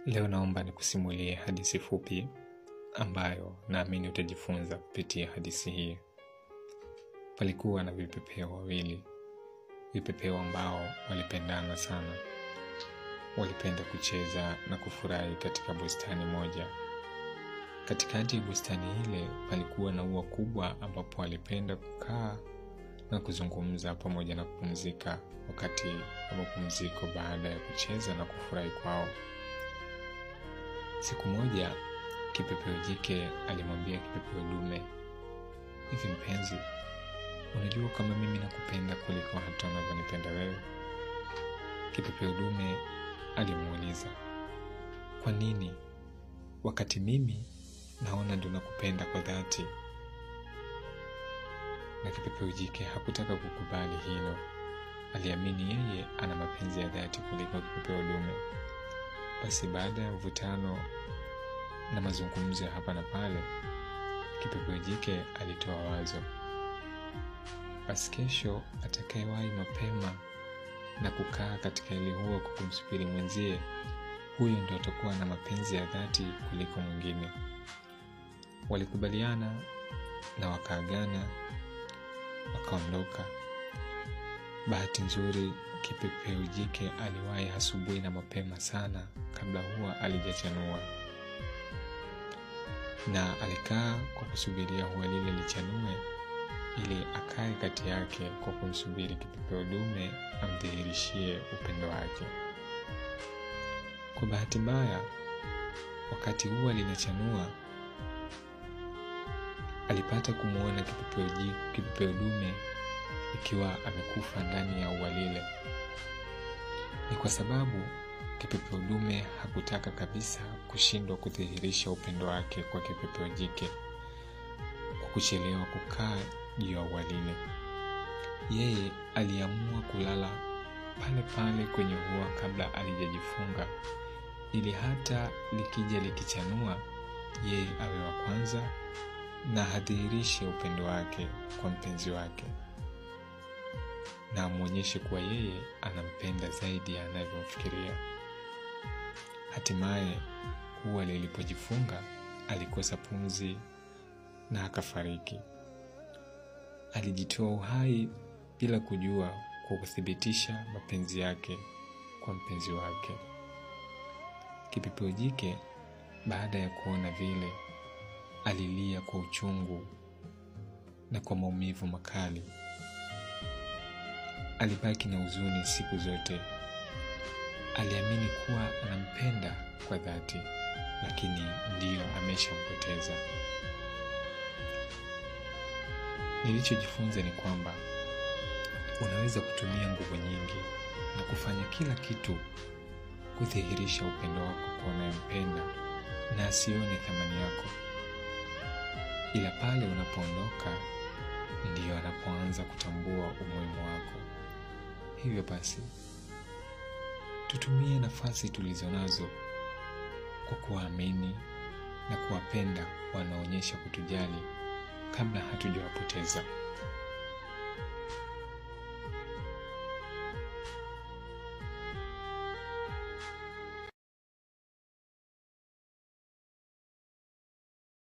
Leo naomba nikusimulie hadithi fupi ambayo naamini utajifunza kupitia hadithi hii. Palikuwa na vipepeo wawili. Vipepeo ambao walipendana sana. Walipenda kucheza na kufurahi katika bustani moja. Katikati ya bustani ile palikuwa na ua kubwa ambapo walipenda kukaa na kuzungumza pamoja na kupumzika wakati wa mapumziko baada ya kucheza na kufurahi kwao. Siku moja, kipepeo jike alimwambia kipepeo dume, "Hivi mpenzi, unajua kama mimi nakupenda kuliko hata unavyonipenda wewe?" Kipepeo dume alimuuliza, "Kwa nini? Wakati mimi naona ndo nakupenda kwa dhati." Na kipepeo jike hakutaka kukubali hilo. Aliamini yeye ana mapenzi ya dhati kuliko kipepeo dume. Basi baada ya mvutano na mazungumzo ya hapa na pale, kipepeo jike alitoa wazo, basi kesho atakayewahi mapema na kukaa katika ile ua kwa kumsubiri mwenzie, huyo ndio atakuwa na mapenzi ya dhati kuliko mwingine. Walikubaliana na wakaagana, wakaondoka. Bahati nzuri, kipepeo jike aliwahi asubuhi na mapema sana kabla ua halijachanua, na alikaa kwa kusubiria ua lile lichanue ili akae kati yake kwa kumsubiri kipepeo dume amdhihirishie upendo wake. Kwa bahati mbaya, wakati ua linachanua, alipata kumuona kipepeo dume ikiwa amekufa ndani ya ua lile. Ni kwa sababu kipepeo dume hakutaka kabisa kushindwa kudhihirisha upendo wake kwa kipepeo jike kwa kuchelewa kukaa juu ya ua lile. Yeye aliamua kulala pale pale kwenye ua kabla halijajifunga, ili hata likija likichanua, yeye awe wa kwanza na hadhihirishe upendo wake kwa mpenzi wake, na amuonyeshe kuwa yeye anampenda zaidi ya anavyomfikiria. Hatimaye ua lilipojifunga, alikosa pumzi na akafariki. Alijitoa uhai bila kujua, kwa kuthibitisha mapenzi yake kwa mpenzi wake. Kipepeo jike baada ya kuona vile, alilia kwa uchungu na kwa maumivu makali. Alibaki na huzuni siku zote. Aliamini kuwa anampenda kwa dhati, lakini ndiyo ameshampoteza. Nilichojifunza ni kwamba unaweza kutumia nguvu nyingi na kufanya kila kitu kudhihirisha upendo wako kwa unayempenda na asione thamani yako, ila pale unapoondoka ndiyo anapoanza kutambua umuhimu wako. Hivyo basi, tutumie nafasi tulizonazo kwa kuwaamini na kuwapenda wanaonyesha kutujali kabla hatujawapoteza.